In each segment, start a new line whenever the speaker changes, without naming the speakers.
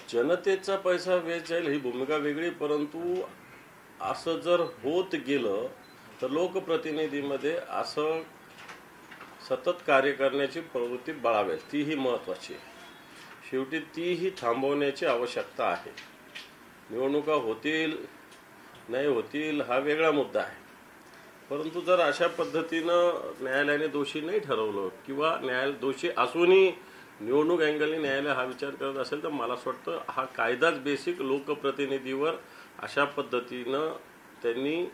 जनतेचा पैसा वेस्ट जाईल ही भूमिका वेगळी, परंतु असं जर होत गेलं तर लोकप्रतिनिधीमध्ये असं सतत कार्य करण्याची प्रवृत्ती बाळगावेल, तीही महत्त्वाची आहे. शेवटी तीही थांबवण्याची आवश्यकता आहे. निवडणुका होतील नाही होतील हा वेगळा मुद्दा आहे, परंतु जर अशा पद्धतीनं न्यायालयाने दोषी नाही ठरवलं किंवा दोषी असूनही निवडणूक अँगलने न्यायालय हा विचार करत असेल तर मला असं वाटतं हा कायदाच बेसिक लोकप्रतिनिधीवर अशा पद्धतीनं त्यांनी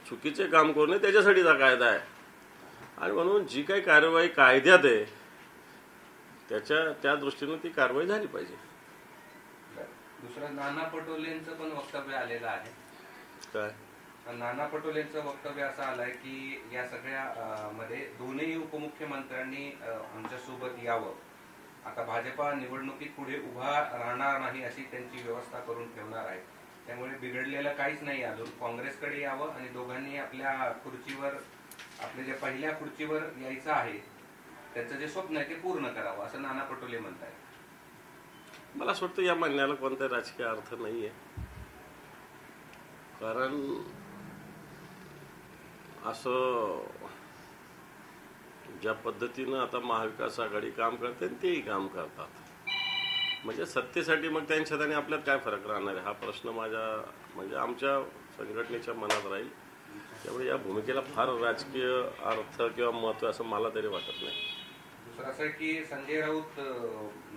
चुकीचे काम करू नये त्याच्यासाठीचा कायदा आहे. आणि म्हणून जी काही कारवाई कायद्यात आहे त्या दृष्टीनं ती कारवाई झाली पाहिजे.
दुसरं नाना पटोलेंचं पण वक्तव्य आलेलं आहे.
काय
नाना पटोलेंचं वक्तव्य असं आलंय की या सगळ्या मध्ये दोन्ही उपमुख्यमंत्र्यांनी आमच्या सोबत यावं. आता भाजपा निवडणुकीत पुढे उभा राहणार नाही अशी त्यांची व्यवस्था करून ठेवणार आहे. त्यामुळे बिघडलेलं काहीच नाही. अजून काँग्रेसकडे यावं आणि दोघांनी आपल्या खुर्चीवर आपल्या ज्या पहिल्या खुर्चीवर यायचं आहे त्याचं जे स्वप्न आहे ते पूर्ण करावं असं नाना पटोले म्हणताय.
मला असं वाटतं या म्हणण्याला कोणता राजकीय अर्थ नाहीये. कारण असं ज्या पद्धतीनं आता महाविकास आघाडी काम करते तेही काम करतात, म्हणजे सत्तेसाठी मग त्यांच्यात आणि आपल्यात काय फरक राहणार आहे हा प्रश्न म्हणजे आमच्या संघटनेच्या मनात राहील. त्यामुळे या भूमिकेला फार राजकीय अर्थ किंवा महत्त्व असं मला तरी वाटत नाही.
दुसरं असं की संजय राऊत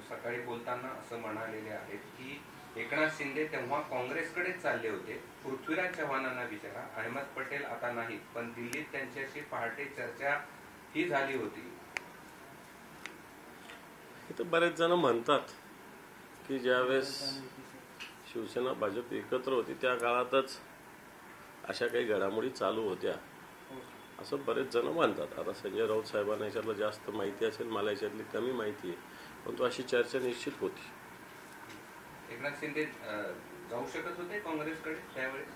सकाळी बोलताना असं म्हणालेले आहेत की एकनाथ शिंदे तेव्हा काँग्रेसकडेच चालले होते. पृथ्वीराज चव्हाणांना विचारा, अहमद पटेल आता नाहीत, पण दिल्लीत त्यांच्याशी पहाटे चर्चा ही झाली होती.
इथं बरेच जण म्हणतात की ज्यावेळेस शिवसेना भाजप एकत्र होती त्या काळातच अशा काही घडामोडी चालू होत्या असं बरेच जण म्हणतात. आता संजय राऊत साहेबांना याच्यातलं जास्त माहिती असेल, मला याच्यातली कमी माहिती आहे, परंतु अशी चर्चा निश्चित होती.
एकनाथ शिंदे जाऊ शकत होते काँग्रेसकडे त्यावेळेस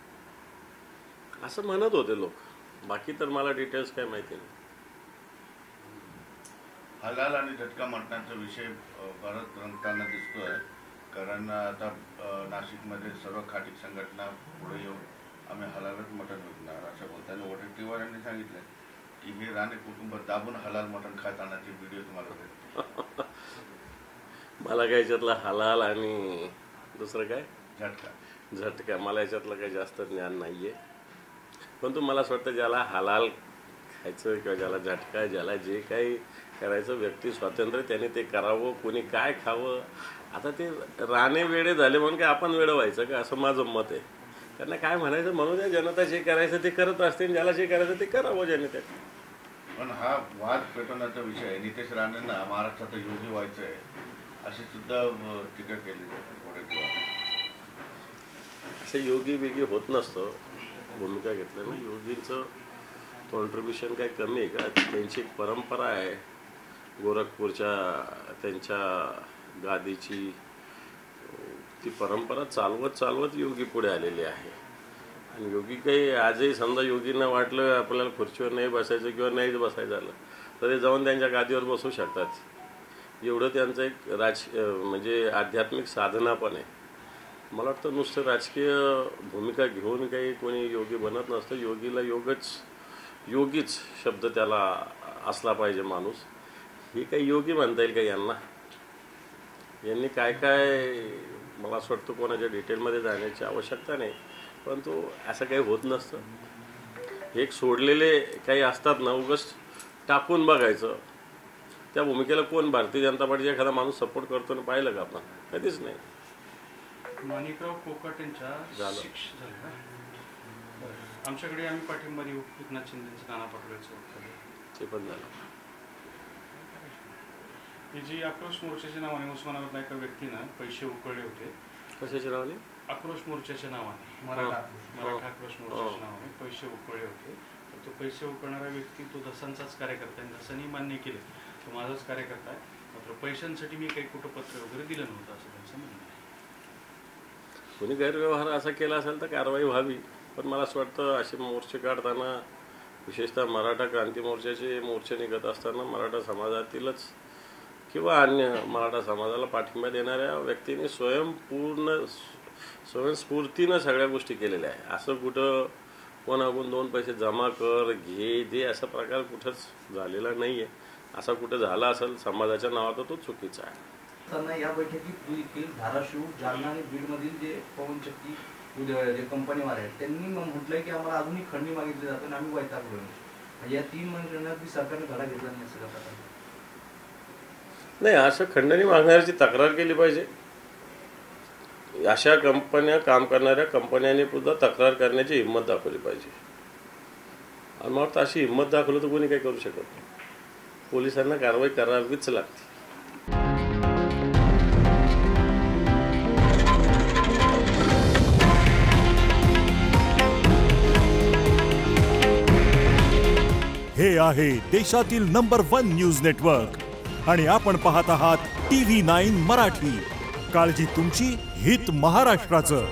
असं म्हणत होते लोक, बाकी तर मला डिटेल्स काय माहिती नाही.
हलाल आणि झटका मटणाचा विषय परत रंगताना दिसतोय. कारण आता नाशिकमध्ये सर्व खाटीक संघटना पुढे येऊन आम्ही हलालच मटण विकणार असं बोलताना वडेट्टीवार यांनी सांगितलं की हे राणे कुटुंब दाबून हलाल मटण खातानाचे व्हिडिओ तुम्हाला भेटतील.
मला काय याच्यातला हलाल आणि दुसरं काय झटका मला याच्यातलं काही जास्त ज्ञान नाहीये. परंतु मला असं वाटतं ज्याला हलाल खायचं किंवा ज्याला झटका, ज्याला जे काही करायचं व्यक्ती स्वातंत्र्य त्याने ते करावं, कोणी काय खावं. आता ते राणे वेडे झाले म्हणून काय आपण वेडं व्हायचं का असं माझं मत आहे. त्यांना काय म्हणायचं म्हणून द्या, जनता जे करायचं ते करत असते, ज्याला जे करायचं ते करावं जनतेने.
पण हा वाद पेटवण्याचा विषय आहे. नितेश राणेंना महाराष्ट्रात योगी व्हायचं आहे अशी सुद्धा टीका केली जाते.
असं योगी बिगी होत नसतं. भूमिका घेतलं ना, योगींचं कॉन्ट्रीब्युशन काही कमी आहे का? त्यांची एक परंपरा आहे गोरखपूरच्या त्यांच्या गादीची, ती परंपरा चालवत योगी पुढे आलेली आहे. आणि योगी काही आजही समजा योगींना वाटलं आपल्याला खुर्चीवर नाही बसायचं किंवा नाहीच बसायचं झालं तरी जाऊन त्यांच्या गादीवर बसू शकतात. एवढं त्यांचं एक म्हणजे आध्यात्मिक साधना पण आहे. मला वाटतं नुसतं राजकीय भूमिका घेऊन काही कोणी योगी बनत नसतं. योगीला योगीच शब्द त्याला असला पाहिजे माणूस. ही काही योगी म्हणता येईल का यांना? यांनी काय मला असं वाटतं कोणाच्या डिटेलमध्ये जाण्याची आवश्यकता नाही, परंतु असं काही होत नसतं. एक सोडलेले काही असतात ना, उगाच टाकून बघायचं. त्या भूमिकेला कोण भारतीय जनता पार्टीचा एखादा माणूस सपोर्ट करतो ना पाहिलं का आपण? कधीच नाही.
माणिकराव कोकाटेंच्या आमच्याकडे आम्ही पाठिंबा देऊ एकनाथ शिंदेचं नाना पटोलेंचं
ते पण झालं.
ही जी आक्रोश मोर्चाच्या नावाने उस्मानाबादला एका व्यक्तीनं पैसे उकळले होते.
कशाच्या नावाने?
आक्रोश मोर्चाच्या नावाने, मराठा आक्रोश मोर्चाच्या नावाने पैसे उकळले होते. तर तो पैसे उकळणारा व्यक्ती तो धसांचाच कार्यकर्ता आहे. धसांनी मान्य केले तो माझाच कार्यकर्ता आहे, मात्र पैशांसाठी मी काही कुठं पत्र वगैरे दिलं नव्हतं असं त्यांचं म्हणणं आहे.
कोणी गैरव्यवहार असा केला असेल तर कारवाई व्हावी. पण मला असं वाटतं असे मोर्चे काढताना, विशेषतः मराठा क्रांती मोर्चाचे मोर्चे निघत असताना मराठा समाजातीलच किंवा अन्य मराठा समाजाला पाठिंबा देणाऱ्या व्यक्तींनी स्वयंस्फूर्तीनं सगळ्या गोष्टी केलेल्या आहे. असं कुठं कोणाकडून 2 पैसे जमा कर घे दे असा प्रकार कुठंच झालेला नाही आहे. असा कुठं झाला असेल समाजाच्या नावात तो चुकीचा आहे.
त्यांना या बैठकीत देखील धाराशिव, जालना आणि बीडमधील जे पवनचक्की जे कंपनीवाले आहेत त्यांनी म्हटलंय की आम्हाला अजूनही खंडणी मागितली जाते आणि आम्ही वैतागलो. या 3 महिन्यात सरकारने धडा घेतला नाही असं प्रकार
नाही. असं खंडणी मागणाऱ्याची तक्रार केली पाहिजे. अशा कंपन्या काम करणाऱ्या कंपन्यांनी सुद्धा तक्रार करण्याची हिंमत दाखवली पाहिजे. आणि मग अशी हिंमत दाखवली तर कोणी काही करू शकत नाही. पोलिसांना कारवाई करावीच लागते.
हे आहे देशातील नंबर 1 न्यूज नेटवर्क आणि आपण पाहत आहात TV9 मराठी. काळजी तुमची, हित महाराष्ट्राचं.